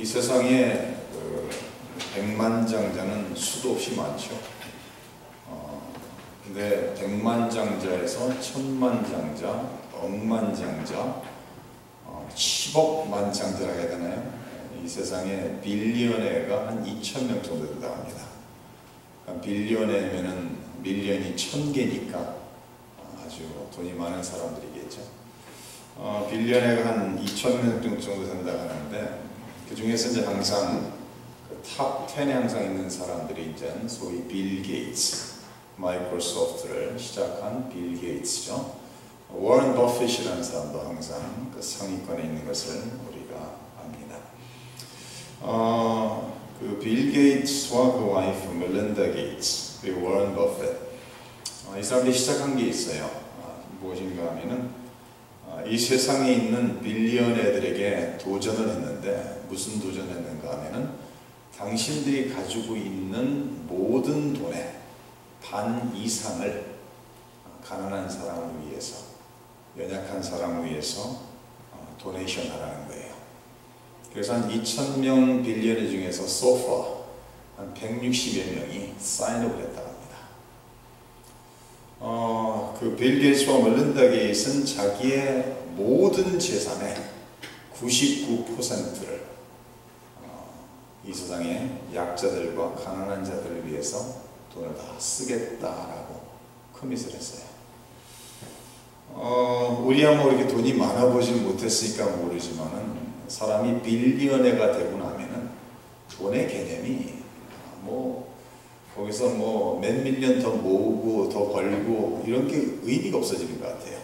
이 세상에 백만장자는 수도 없이 많죠. 근데 백만장자에서 천만장자, 억만장자, 10억 만장자라 해야 되나요? 이 세상에 빌리언웨어가 한 2,000명 정도 된다고 합니다. 그러니까 빌리언웨어면은 밀리언이 1,000개니까 아주 돈이 많은 사람들이겠죠. 빌리언웨어가 한 2,000명 정도 된다고 하는데, 그 중에서 이제 항상 탑 10에 항상 있는 사람들이 이제 소위 빌 게이츠, 마이크로소프트를 시작한 빌 게이츠죠. 워런 버핏이라는 사람도 항상 그 상위권에 있는 것을 우리가 압니다. 그 빌 게이츠와 그 와이프 멜린다 게이츠 그리고 워런 버핏, 이 사람들이 시작한 게 있어요. 무엇인가 하면은 이 세상에 있는 빌리언애들에게 도전을 했는데, 무슨 도전을 했는가 하면은 당신들이 가지고 있는 모든 돈의 반 이상을 가난한 사람을 위해서, 연약한 사람을 위해서 도네이션 하라는 거예요. 그래서 한 2,000명 빌리언 중에서 소파 한 160여 명이 사인업을 했다고 합니다. 그 빌 게이츠와 멜린다 게이츠는 자기의 모든 재산의 99%를 이 세상의 약자들과 가난한 자들을 위해서 돈을 다 쓰겠다라고 커밋을 했어요. 우리야 뭐 이렇게 돈이 많아 보지는 못했으니까 모르지만은, 사람이 빌리언애가 되고 나면은 돈의 개념이 거기서 몇 밀리언 더 모으고 더 벌고 이런 게 의미가 없어지는 것 같아요.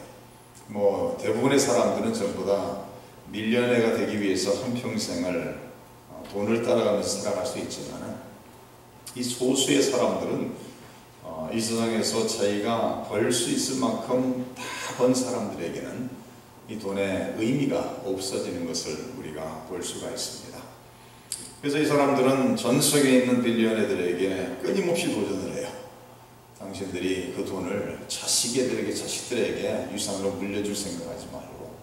대부분의 사람들은 전부 다 밀리언애가 되기 위해서 한평생을 돈을 따라가면서 살아갈 수 있지만, 이 소수의 사람들은 이 세상에서 자기가 벌 수 있을 만큼 다 번 사람들에게는 이 돈의 의미가 없어지는 것을 우리가 볼 수가 있습니다. 그래서 이 사람들은 전 세계에 있는 빌리언애들에게 끊임없이 도전을 해요. 당신들이 그 돈을 자식들에게 유산으로 물려줄 생각하지 말고,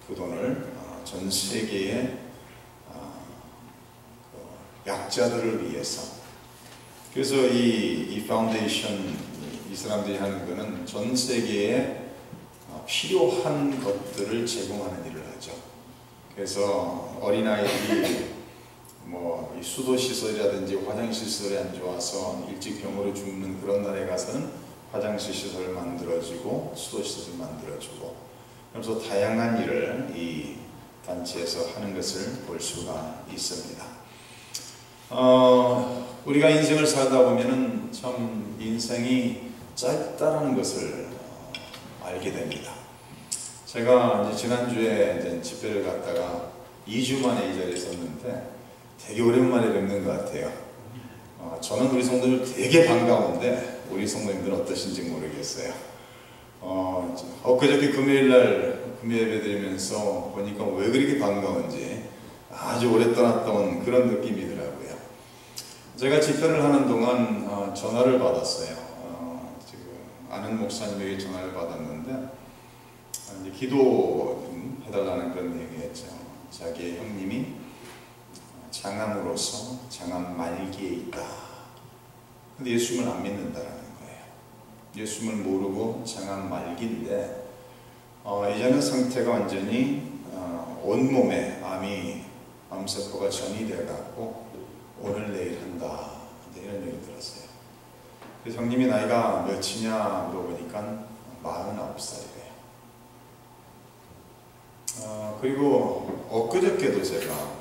그 돈을 전 세계의 약자들을 위해서. 그래서 이 파운데이션, 이 사람들이 하는 거는 전 세계에 필요한 것들을 제공하는 일을 하죠. 그래서 어린아이들이 이 수도시설이라든지 화장실 시설이 안 좋아서 일찍 병으로 죽는 그런 날에 가서는 화장실 시설을 만들어주고 수도시설을 만들어주고, 그래서 다양한 일을 이 단체에서 하는 것을 볼 수가 있습니다. 우리가 인생을 살다 보면은 참 인생이 짧다라는 것을 알게 됩니다. 제가 이제 지난주에 이제 집회를 갔다가 2주 만에 이 자리에 섰는데 되게 오랜만에 뵙는 것 같아요. 저는 우리 성도들 되게 반가운데 우리 성도님들은 어떠신지 모르겠어요. 엊그저께 금요일날 금요 예배 드리면서 보니까 왜 그렇게 반가운지 아주 오래 떠났다 온 그런 느낌이더라고요. 제가 집회를 하는 동안 전화를 받았어요. 지금 아는 목사님에게 전화를 받았는데, 이제 기도 좀 해달라는 그런 얘기했죠. 자기의 형님이 장암으로서 장암 말기에 있다. 근데 예수님을 안 믿는다라는 거예요. 예수님을 모르고 장암 말기인데, 이제는 상태가 완전히 온몸에 암세포가 전이 돼갖고 오늘 내일 한다, 이런 얘기 들었어요. 그래서 형님이 나이가 몇이냐 물어보니까 49살이래요. 그리고 엊그저께도 제가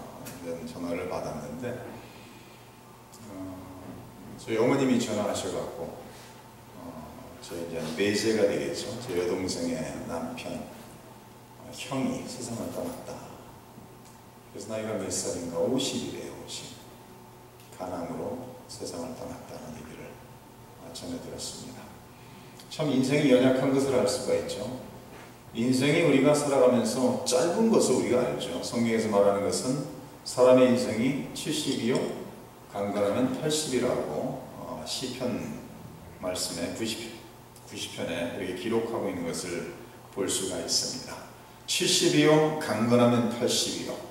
전화를 받았는데, 저희 어머님이 전화하셔갖고, 저희 이제 매제가 되겠죠. 제 여동생의 남편, 형이 세상을 떠났다. 그래서 나이가 몇 살인가? 50이래요, 50. 간암으로 세상을 떠났다는 얘기를 전해 들었습니다. 참 인생이 연약한 것을 알 수가 있죠. 인생이 우리가 살아가면서 짧은 것을 우리가 알죠. 성경에서 말하는 것은 사람의 인생이 70이요 강건하면 80이라고 시편 말씀에 90편에 이렇게 기록하고 있는 것을 볼 수가 있습니다. 70이요 강건하면 80이요.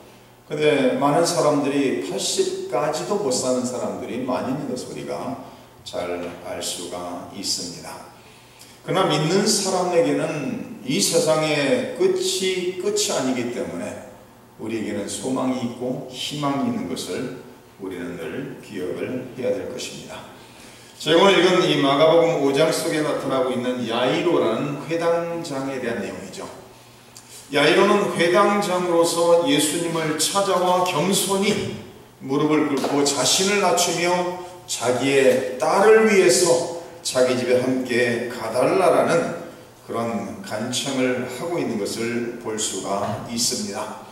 근데 많은 사람들이 80까지도 못 사는 사람들이 많이 있는 것을 우리가 잘 알 수가 있습니다. 그러나 믿는 사람에게는 이 세상의 끝이 아니기 때문에 우리에게는 소망이 있고 희망이 있는 것을 우리는 늘 기억을 해야 될 것입니다. 제가 오늘 읽은 이 마가복음 5장 속에 나타나고 있는 야이로라는 회당장에 대한 내용이죠. 야이로는 회당장으로서 예수님을 찾아와 겸손히 무릎을 꿇고 자신을 낮추며 자기의 딸을 위해서 자기 집에 함께 가달라라는 그런 간청을 하고 있는 것을 볼 수가 있습니다.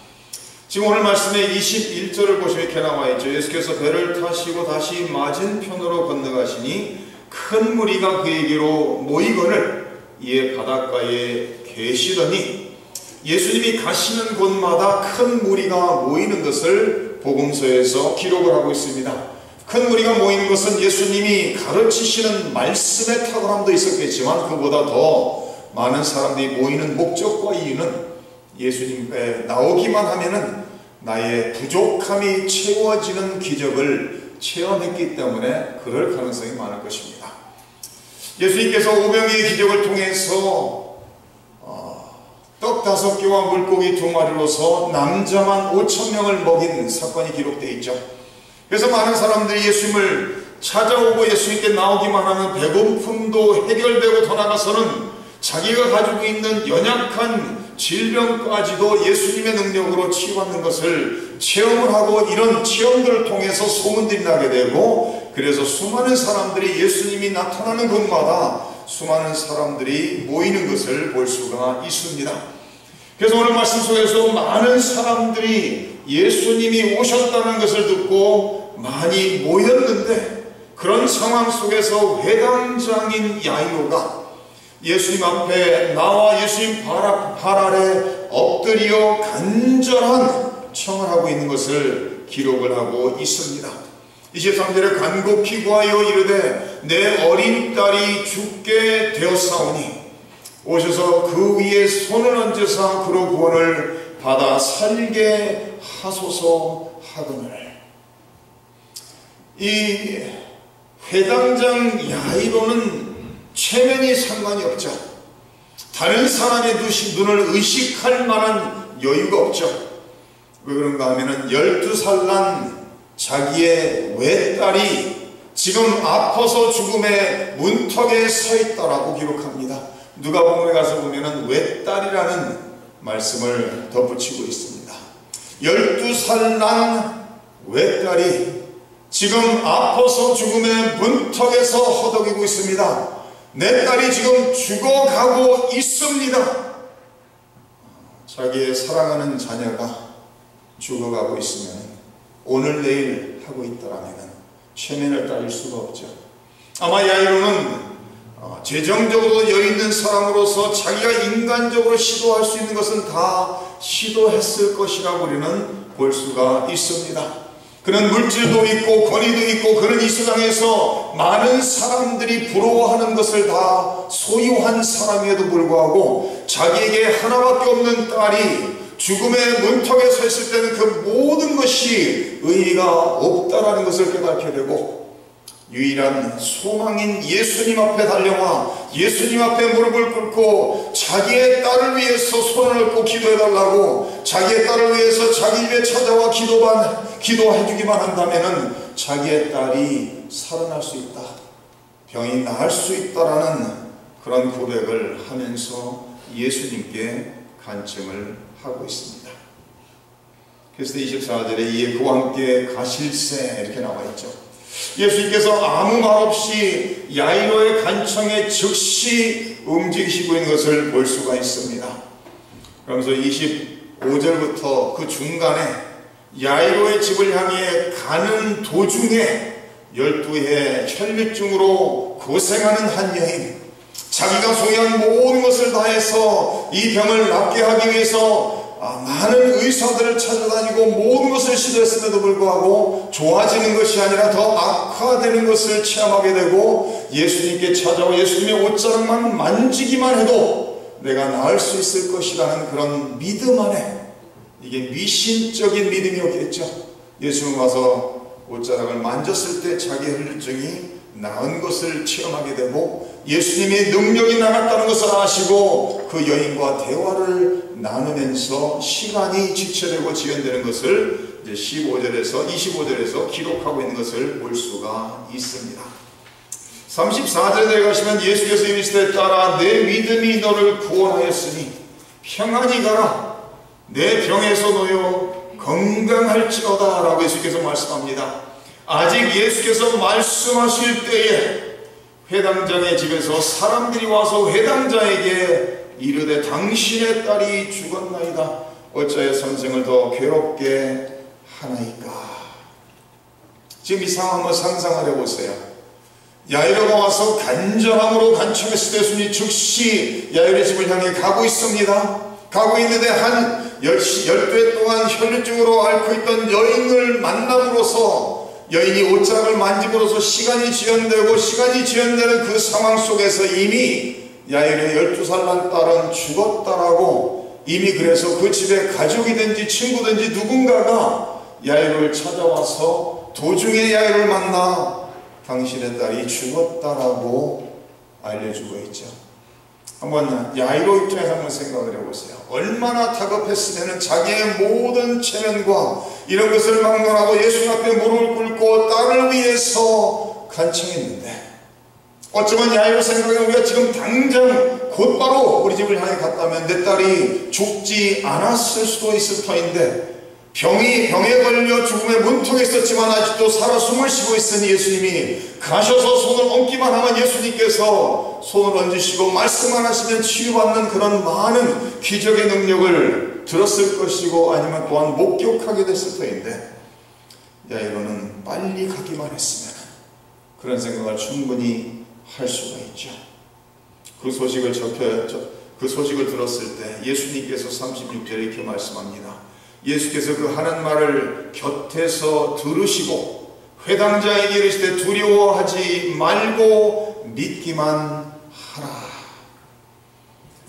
지금 오늘 말씀의 21절을 보시면 이렇게 나와 있죠. 예수께서 배를 타시고 다시 맞은편으로 건너가시니 큰 무리가 그에게로 모이거늘 이에 바닷가에 계시더니 예수님이 가시는 곳마다 큰 무리가 모이는 것을 복음서에서 기록을 하고 있습니다. 큰 무리가 모이는 것은 예수님이 가르치시는 말씀의 탁월함도 있었겠지만 그보다 더 많은 사람들이 모이는 목적과 이유는 예수님께 나오기만 하면은 나의 부족함이 채워지는 기적을 체험했기 때문에 그럴 가능성이 많을 것입니다. 예수님께서 오병이의 기적을 통해서 떡 5개와 물고기 2마리로서 남자만 5,000명을 먹인 사건이 기록되어 있죠. 그래서 많은 사람들이 예수님을 찾아오고 예수님께 나오기만 하면 배고픔도 해결되고 더 나아가서는 자기가 가지고 있는 연약한 질병까지도 예수님의 능력으로 치유받는 것을 체험을 하고 이런 체험들을 통해서 소문들이 나게 되고 그래서 수많은 사람들이 예수님이 나타나는 곳마다 수많은 사람들이 모이는 것을 볼 수가 있습니다. 그래서 오늘 말씀 속에서 많은 사람들이 예수님이 오셨다는 것을 듣고 많이 모였는데 그런 상황 속에서 회당장인 야이로가 예수님 앞에 나와 예수님 발 아래 엎드려 간절한 청을 하고 있는 것을 기록을 하고 있습니다. 23절에 간곡히 구하여 이르되 내 어린 딸이 죽게 되었사오니 오셔서 그 위에 손을 얹으사 그로 구원을 받아 살게 하소서 하거늘. 이 회당장 야이로는 체면이 상관이 없죠. 다른 사람의 눈을 의식할 만한 여유가 없죠. 왜 그런가 하면은 12살 난 자기의 외딸이 지금 아파서 죽음의 문턱에 서 있다라고 기록합니다. 누가복음에 가서 보면은 외딸이라는 말씀을 덧붙이고 있습니다. 12살 난 외딸이 지금 아파서 죽음의 문턱에서 허덕이고 있습니다. 내 딸이 지금 죽어가고 있습니다. 자기의 사랑하는 자녀가 죽어가고 있으면 오늘 내일 하고 있더라면 체면을 따질 수가 없죠. 아마 야이로는 재정적으로 여유있는 사람으로서 자기가 인간적으로 시도할 수 있는 것은 다 시도했을 것이라고 우리는 볼 수가 있습니다. 그는 물질도 있고 권위도 있고 그는 이 세상에서 많은 사람들이 부러워하는 것을 다 소유한 사람에도 불구하고 자기에게 하나밖에 없는 딸이 죽음의 문턱에 서 있을 때는 그 모든 것이 의미가 없다라는 것을 깨닫게 되고 유일한 소망인 예수님 앞에 달려와 예수님 앞에 무릎을 꿇고 자기의 딸을 위해서 손을 얹고 기도해달라고 자기의 딸을 위해서 자기 집에 찾아와 기도해주기만 한다면 자기의 딸이 살아날 수 있다, 병이 나을 수 있다라는 그런 고백을 하면서 예수님께 간증을 하고 있습니다. 그래서 24절에 이에 그와 함께 가실새 이렇게 나와 있죠. 예수님께서 아무 말 없이 야이로의 간청에 즉시 움직이시고 있는 것을 볼 수가 있습니다. 그러면서 25절부터 그 중간에 야이로의 집을 향해 가는 도중에 12해 혈류증으로 고생하는 한 여인, 자기가 소유한 모든 것을 다해서 이 병을 낫게 하기 위해서 많은 의사들을 찾아다니고 모든 것을 시도했음에도 불구하고 좋아지는 것이 아니라 더 악화되는 것을 체험하게 되고 예수님께 찾아와 예수님의 옷자락만 만지기만 해도 내가 나을 수 있을 것이라는 그런 믿음 안에 이게 미신적인 믿음이었겠죠. 예수님 와서 옷자락을 만졌을 때 자기 혈증이 나은 것을 체험하게 되고 예수님의 능력이 나갔다는 것을 아시고 그 여인과 대화를 나누면서 시간이 지체되고 지연되는 것을 이제 25절에서 기록하고 있는 것을 볼 수가 있습니다. 34절에 내려가시면 예수께서 이르시되 딸아 내 믿음이 너를 구원하였으니 평안히 가라 내 병에서 놓여 건강할지어다 라고 예수께서 말씀합니다. 아직 예수께서 말씀하실 때에 회당장의 집에서 사람들이 와서 회당장에게 이르되 당신의 딸이 죽었나이다. 어찌하여 선생을 더 괴롭게 하나이까. 지금 이 상황을 한번 상상을 해보세요. 야이로가 와서 간절함으로 간청했을 때 예수님이 즉시 야이로의 집을 향해 가고 있습니다. 가고 있는데 한 12회 동안 혈류증으로 앓고 있던 여인을 만남으로써 여인이 옷자락을 만짐으로써 시간이 지연되는 그 상황 속에서 이미 야이로의 12살 난 딸은 죽었다라고 이미 그래서 그 집에 가족이든지 친구든지 누군가가 야이로를 찾아와서 도중에 야이로를 만나 당신의 딸이 죽었다라고 알려주고 있죠. 한번 야이로 입장에서 한번 생각을 해보세요. 얼마나 다급했으면 자기의 모든 체면과 이런 것을 막론하고 예수님 앞에 무릎을 꿇고 딸을 위해서 간청했는데 어쩌면 야이로 생각에 우리가 지금 당장 곧바로 우리 집을 향해 갔다면 내 딸이 죽지 않았을 수도 있을 터인데 병에 걸려 죽음의 문턱에 있었지만 아직도 살아 숨을 쉬고 있으니 예수님이 가셔서 손을 얹기만 하면 예수님께서 손을 얹으시고 말씀만 하시면 치유받는 그런 많은 기적의 능력을 들었을 것이고 아니면 또한 목격하게 됐을 터인데 야이로는 빨리 가기만 했으면 그런 생각을 충분히 할 수가 있죠. 그 소식을 들었을 때 예수님께서 36절에 이렇게 말씀합니다. 예수께서 그 하는 말을 곁에서 들으시고 회당자에게 이르시되 두려워하지 말고 믿기만 하라.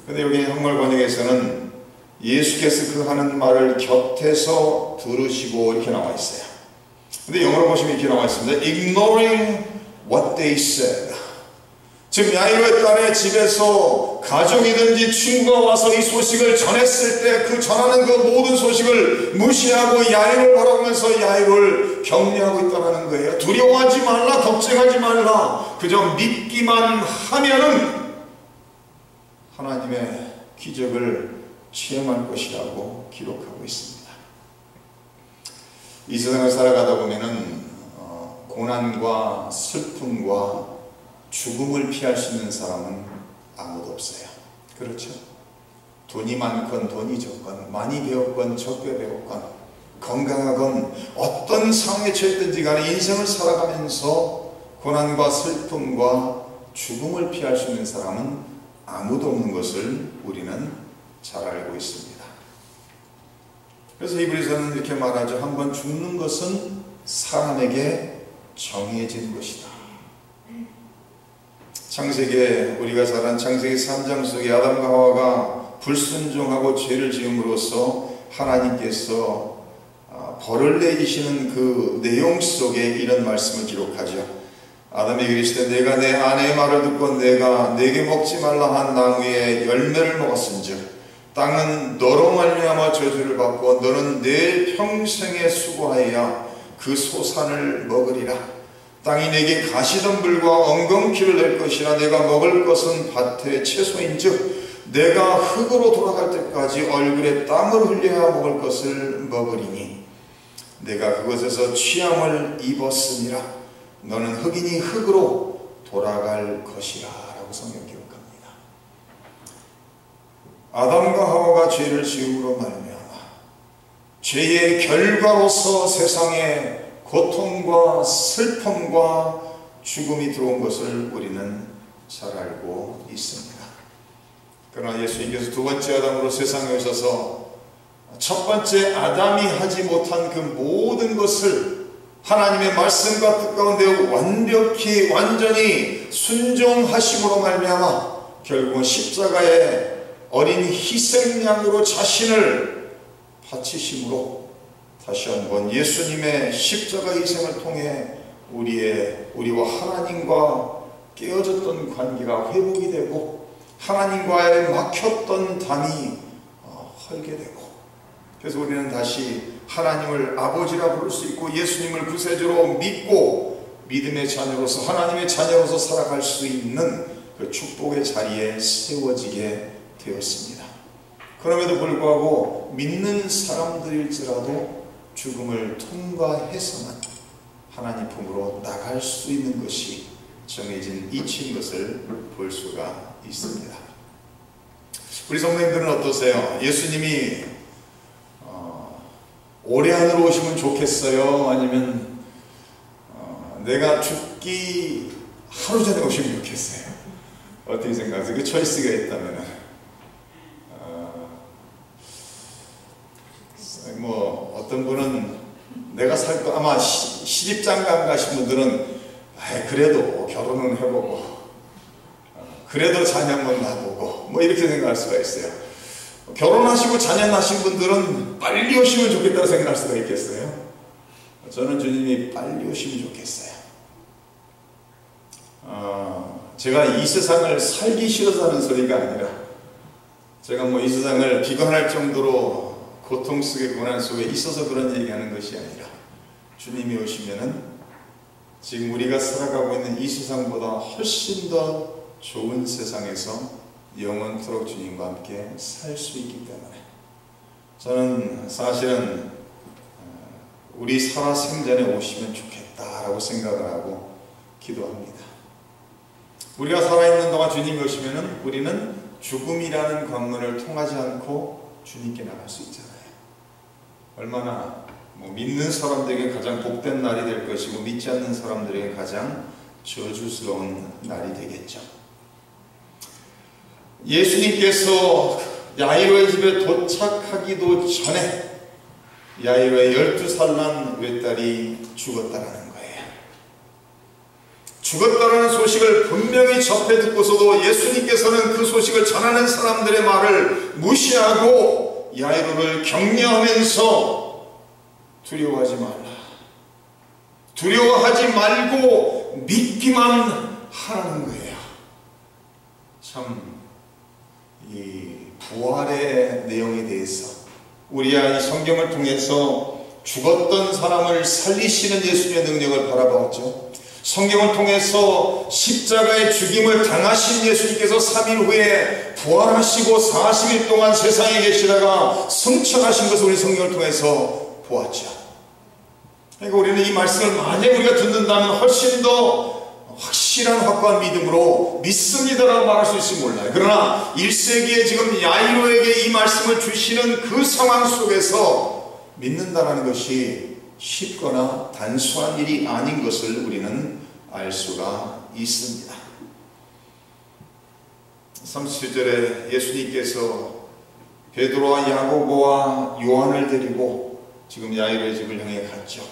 그런데 여기 한글 번역에서는 예수께서 그 하는 말을 곁에서 들으시고 이렇게 나와 있어요. 근데 영어로 보시면 이렇게 나와 있습니다. Ignoring what they said. 지금 야이로의 딸의 집에서 가족이든지 친구가 와서 이 소식을 전했을 때 그 전하는 그 모든 소식을 무시하고 야이로를 바라보면서 야이로를 격려하고 있다는 거예요. 두려워하지 말라, 걱정하지 말라, 그저 믿기만 하면은 하나님의 기적을 체험할 것이라고 기록하고 있습니다. 이 세상을 살아가다 보면은 고난과 슬픔과 죽음을 피할 수 있는 사람은 아무도 없어요. 그렇죠? 돈이 많건 돈이 적건, 많이 배웠건 적게 배웠건, 건강하건 어떤 상황에 처했든지 간에 인생을 살아가면서 고난과 슬픔과 죽음을 피할 수 있는 사람은 아무도 없는 것을 우리는 잘 알고 있습니다. 그래서 히브리서는 이렇게 말하죠. 한번 죽는 것은 사람에게 정해진 것이다. 창세기에 우리가 자란 창세기 3장 속에 아담과 하와가 불순종하고 죄를 지음으로써 하나님께서 벌을 내리시는 그 내용 속에 이런 말씀을 기록하죠. 아담이 이르시되 내가 내 아내의 말을 듣고 내가 내게 먹지 말라 한 나무의 열매를 먹었은즉 땅은 너로 말미암아 저주를 받고 너는 내 평생에 수고하여야 그 소산을 먹으리라. 땅이 내게 가시덤불과 엉겅퀴를 낼 것이라. 내가 먹을 것은 밭의 채소인즉 내가 흙으로 돌아갈 때까지 얼굴에 땀을 흘려야 먹을 것을 먹으리니 내가 그것에서 취함을 입었으니라. 너는 흙이니 흙으로 돌아갈 것이라 라고 성경 기록합니다. 아담과 하와가 죄를 지음으로 말미암아 죄의 결과로서 세상에 고통과 슬픔과 죽음이 들어온 것을 우리는 잘 알고 있습니다. 그러나 예수님께서 두 번째 아담으로 세상에 오셔서 첫 번째 아담이 하지 못한 그 모든 것을 하나님의 말씀과 뜻 가운데 완벽히 완전히 순종하심으로 말미암아 결국은 십자가의 어린 희생양으로 자신을 바치심으로 다시 한번 예수님의 십자가 희생을 통해 우리와 하나님과 깨어졌던 관계가 회복이 되고 하나님과의 막혔던 담이 헐게 되고, 그래서 우리는 다시 하나님을 아버지라 부를 수 있고 예수님을 구세주로 믿고 믿음의 자녀로서 하나님의 자녀로서 살아갈 수 있는 그 축복의 자리에 세워지게 되었습니다. 그럼에도 불구하고 믿는 사람들일지라도 죽음을 통과해서만 하나님 품으로 나갈 수 있는 것이 정해진 이치인 것을 볼 수가 있습니다. 우리 성도님들은 어떠세요? 예수님이 올해 안으로 오시면 좋겠어요? 아니면 내가 죽기 하루 전에 오시면 좋겠어요? 어떻게 생각하세요? 그 초이스가 있다면 어떤 분은 내가 살 거, 아마 시집장가 가신 분들은 그래도 결혼은 해보고 그래도 자녀 한번 낳아보고 이렇게 생각할 수가 있어요. 결혼하시고 자녀 낳으신 분들은 빨리 오시면 좋겠다고 생각할 수가 있겠어요? 저는 주님이 빨리 오시면 좋겠어요. 제가 이 세상을 살기 싫어서 하는 소리가 아니라, 제가 이 세상을 비관할 정도로 고통 속에 고난 속에 있어서 그런 얘기하는 것이 아니라, 주님이 오시면은 지금 우리가 살아가고 있는 이 세상보다 훨씬 더 좋은 세상에서 영원토록 주님과 함께 살 수 있기 때문에 저는 사실은 우리 살아생전에 오시면 좋겠다라고 생각을 하고 기도합니다. 우리가 살아있는 동안 주님이 오시면은 우리는 죽음이라는 관문을 통하지 않고 주님께 나갈 수 있잖아요. 얼마나 믿는 사람들에게 가장 복된 날이 될 것이고 믿지 않는 사람들에게 가장 저주스러운 날이 되겠죠. 예수님께서 야이로의 집에 도착하기도 전에 야이로의 12살 난 외딸이 죽었다라는 거예요. 죽었다라는 소식을 분명히 접해 듣고서도 예수님께서는 그 소식을 전하는 사람들의 말을 무시하고 야이로를 격려하면서 두려워하지 말라, 두려워하지 말고 믿기만 하라는 거예요. 참 이 부활의 내용에 대해서 우리야 이 성경을 통해서 죽었던 사람을 살리시는 예수님의 능력을 바라보았죠. 성경을 통해서 십자가의 죽임을 당하신 예수님께서 3일 후에 부활하시고 40일 동안 세상에 계시다가 승천하신 것을 우리 성경을 통해서 보았죠. 그러니까 우리는 이 말씀을 만약 우리가 듣는다면 훨씬 더 확실한 확고한 믿음으로 믿습니다라고 말할 수 있을지 몰라요. 그러나 1세기에 지금 야이로에게 이 말씀을 주시는 그 상황 속에서 믿는다는 것이 쉽거나 단순한 일이 아닌 것을 우리는 알 수가 있습니다. 37절에 예수님께서 베드로와 야고보와 요한을 데리고 지금 야이로의 집을 향해 갔죠.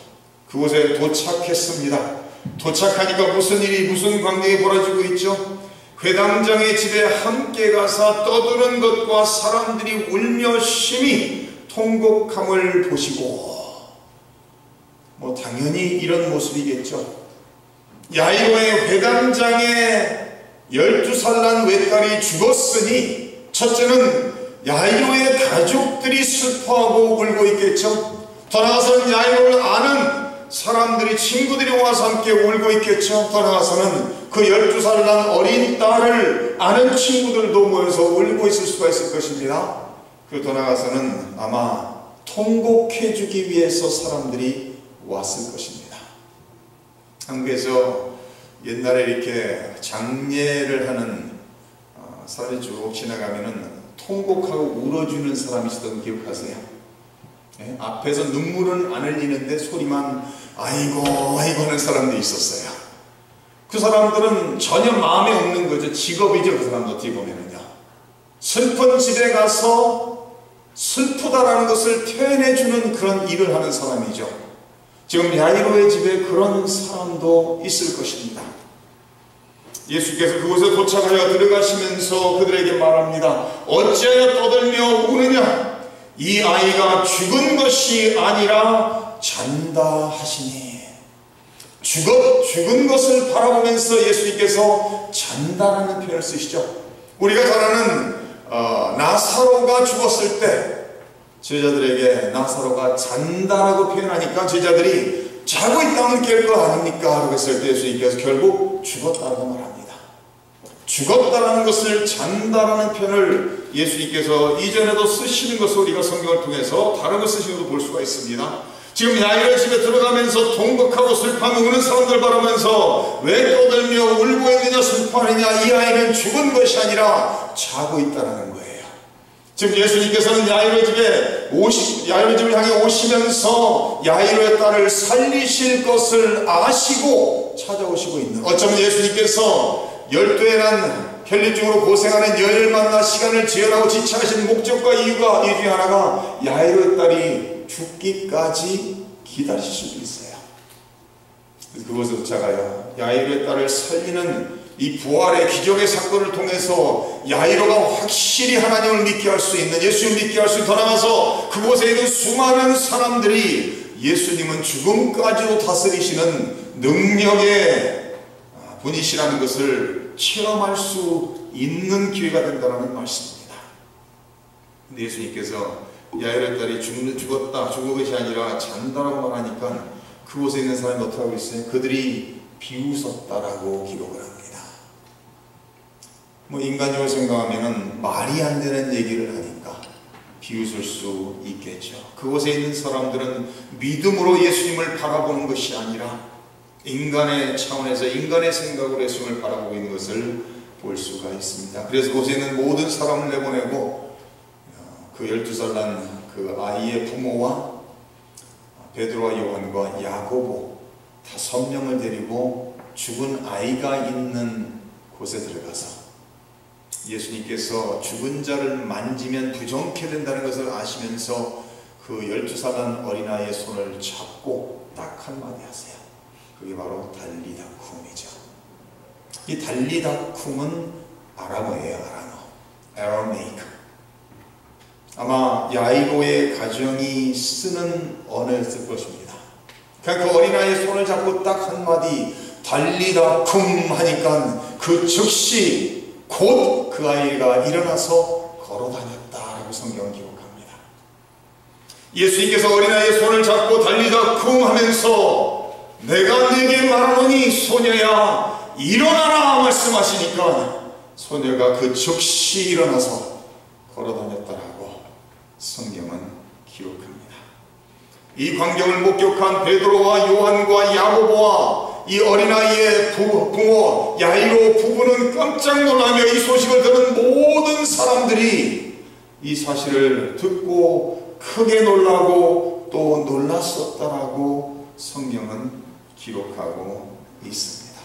그곳에 도착했습니다. 도착하니까 무슨 광경이 벌어지고 있죠? 회당장의 집에 함께 가서 떠드는 것과 사람들이 울며 심히 통곡함을 보시고, 당연히 이런 모습이겠죠. 야이로의 회당장의 12살 난 외딸이 죽었으니 첫째는 야이로의 가족들이 슬퍼하고 울고 있겠죠. 더 나아가서는 야이로를 아는 사람들이, 친구들이 와서 함께 울고 있겠죠. 더 나아가서는 그 12살 난 어린 딸을 아는 친구들도 모여서 울고 있을 수가 있을 것입니다. 그리고 더 나아가서는 아마 통곡해주기 위해서 사람들이 왔을 것입니다. 한국에서 옛날에 이렇게 장례를 하는 사람이 쭉 지나가면은 통곡하고 울어주는 사람이 있었던 거 기억하세요? 앞에서 눈물은 안 흘리는데 소리만 아이고 아이고 하는 사람들이 있었어요. 그 사람들은 전혀 마음에 없는 거죠. 직업이죠. 그 사람들 어떻게 보면은요. 슬픈 집에 가서 슬프다라는 것을 표현해주는 그런 일을 하는 사람이죠. 지금 야이로의 집에 그런 사람도 있을 것입니다. 예수께서 그곳에 도착하여 들어가시면서 그들에게 말합니다. 어찌하여 떠들며 우느냐? 이 아이가 죽은 것이 아니라 잔다 하시니, 죽은 것을 바라보면서 예수님께서 잔다라는 표현을 쓰시죠. 우리가 잘 아는 나사로가 죽었을 때 제자들에게 나사로가 잔다라고 표현하니까 제자들이 자고 있다면 깰 거 아닙니까? 라고 했을 때 예수님께서 결국 죽었다고 말합니다. 죽었다라는 것을 잔다라는 표현을 예수님께서 이전에도 쓰시는 것을 우리가 성경을 통해서 다른 것 쓰시는 것도 볼 수가 있습니다. 지금 야이로의 집에 들어가면서 통곡하고 슬퍼하며 우는 사람들 바라면서 왜 떠들며 울고 있느냐 슬퍼하느냐, 이 아이는 죽은 것이 아니라 자고 있다는 거예요. 지금 예수님께서는 야이로의 집을 향해 오시면서 야이로의 딸을 살리실 것을 아시고 찾아오시고 있는, 어쩌면 예수님께서 열두에 난 혈류증으로 고생하는 여인을 만나 시간을 지연하고 지체하신 목적과 이유가 이 중에 하나가 야이로의 딸이 죽기까지 기다리실 수도 있어요. 그것을 쫓아가요. 야이로의 딸을 살리는 이 부활의 기적의 사건을 통해서 야이로가 확실히 하나님을 믿게 할 수 있는, 예수님을 믿게 할 수 있는, 더 나아가서 그곳에 있는 수많은 사람들이 예수님은 죽음까지도 다스리시는 능력의 분이시라는 것을 체험할 수 있는 기회가 된다는 말씀입니다. 근데 예수님께서 야이로의 딸이 죽었다, 죽은 것이 아니라 잔다라고 말하니까 그곳에 있는 사람이 어떻게 하고 있어요? 그들이 비웃었다라고 기록을 합니다. 인간적으로 생각하면 말이 안 되는 얘기를 하니까 비웃을 수 있겠죠. 그곳에 있는 사람들은 믿음으로 예수님을 바라보는 것이 아니라 인간의 차원에서 인간의 생각으로 예수님을 바라보고 있는 것을 볼 수가 있습니다. 그래서 그곳에 있는 모든 사람을 내보내고 그 12살 난 그 아이의 부모와 베드로와 요한과 야고보 5명을 데리고 죽은 아이가 있는 곳에 들어가서 예수님께서 죽은 자를 만지면 부정케 된다는 것을 아시면서 그 12살 난 어린아이의 손을 잡고 딱 한마디 하세요. 그게 바로 달리다쿰이죠. 이 달리다쿰은 아람어예요. 아라메이크. 아마 야이로의 가정이 쓰는 언어였을 것입니다. 그러니까 그 어린아이의 손을 잡고 딱 한마디 달리다쿰 하니까 그 즉시 곧 그 아이가 일어나서 걸어다녔다라고 성경은 기록합니다. 예수님께서 어린아이의 손을 잡고 달리다쿰 하면서 내가 네게 말하노니 소녀야 일어나라 말씀하시니까 소녀가 그 즉시 일어나서 걸어다녔다라고 성경은 기록합니다. 이 광경을 목격한 베드로와 요한과 야고보와 이 어린아이의 부모 야이로 부부는 깜짝 놀라며 이 소식을 들은 모든 사람들이 이 사실을 듣고 크게 놀라고 또 놀랐었다라고 성경은 기록하고 있습니다.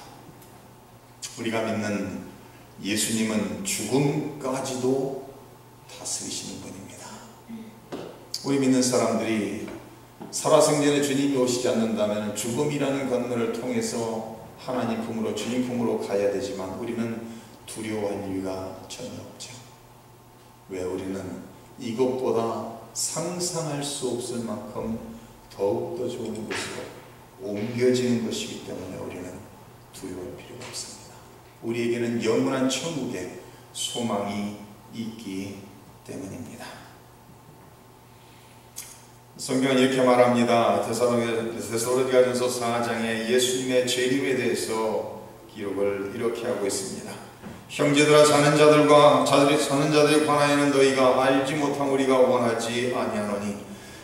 우리가 믿는 예수님은 죽음까지도 다스리시는 분입니다. 우리 믿는 사람들이 살아생전에 주님이 오시지 않는다면 죽음이라는 건물을 통해서 하나님 품으로 주님 품으로 가야 되지만 우리는 두려워할 이유가 전혀 없죠. 왜? 우리는 이것보다 상상할 수 없을 만큼 더욱더 좋은 곳으로 옮겨지는 것이기 때문에 우리는 두려워할 필요가 없습니다. 우리에게는 영원한 천국에 소망이 있기 때문입니다. 성경은 이렇게 말합니다. 데살로니가전서 4장에 예수님의 재림에 대해서 기록을 이렇게 하고 있습니다. 형제들아 사는 자들에 관하여는 너희가 알지 못한 우리가 원하지 아니하노니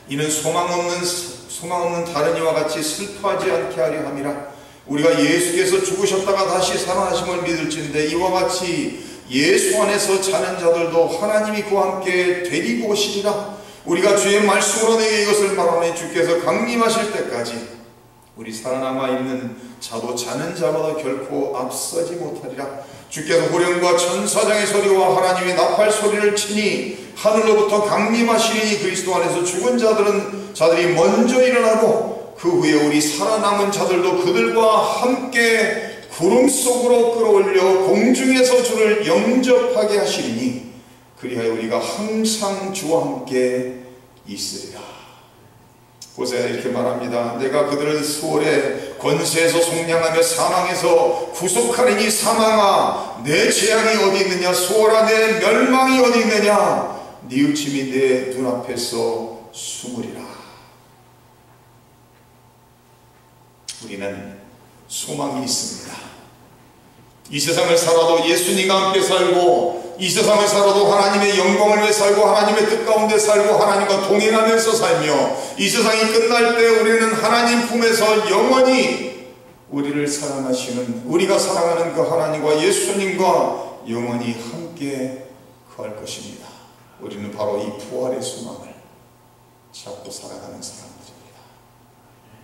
이는 소망 없는 다른 이와 같이 슬퍼하지 않게 하려 함이라. 우리가 예수께서 죽으셨다가 다시 살아나심을 믿을진데 이와 같이 예수 안에서 자는 자들도 하나님이 그와 함께 데리고 오시리라. 우리가 주의 말씀으로 내게 이것을 말하니 주께서 강림하실 때까지 우리 살아남아 있는 자도 자는 자보다 결코 앞서지 못하리라. 주께서 후령과 천사장의 소리와 하나님의 나팔 소리를 치니 하늘로부터 강림하시리니 그리스도 안에서 죽은 자들이 먼저 일어나고 그 후에 우리 살아남은 자들도 그들과 함께 구름 속으로 끌어올려 공중에서 주를 영접하게 하시리니 그리하여 우리가 항상 주와 함께 있으리라. 호세아는 이렇게 말합니다. 내가 그들을 수월의 권세에서 속량하며 사망에서 구속하리니 사망아 내 재앙이 어디 있느냐, 수월아 내 멸망이 어디 있느냐, 뉘우침이 내 눈앞에서 숨으리라. 우리는 소망이 있습니다. 이 세상을 살아도 예수님과 함께 살고, 이 세상을 살아도 하나님의 영광을 위해 살고, 하나님의 뜻 가운데 살고, 하나님과 동행하면서 살며, 이 세상이 끝날 때 우리는 하나님 품에서 영원히 우리를 사랑하시는, 우리가 사랑하는 그 하나님과 예수님과 영원히 함께 거할 것입니다. 우리는 바로 이 부활의 소망을 잡고 살아가는 사람들입니다.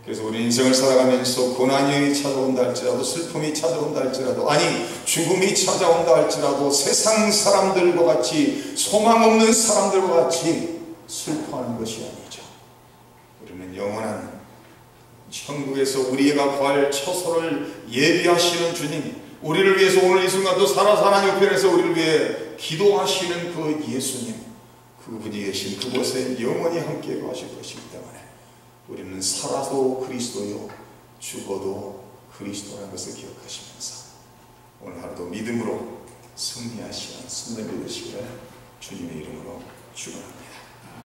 그래서 우리 인생을 살아가면서 고난이 찾아온다 할지라도, 슬픔이 찾아온다 할지라도, 아니 죽음이 찾아온다 할지라도 세상 사람들과 같이, 소망 없는 사람들과 같이 슬퍼하는 것이 아니죠. 우리는 영원한 천국에서 우리가 구할 처소를 예비하시는 주님, 우리를 위해서 오늘 이 순간도 살아서 하나님 편에서 우리를 위해 기도하시는 그 예수님, 그분이 계신 그곳에 영원히 함께 거하실 것이기 때문에 우리는 살아도 그리스도요, 죽어도 그리스도라는 것을 기억하시면서 오늘 하루도 믿음으로 승리하시는 승리를 되시기를 주님의 이름으로 축원합니다.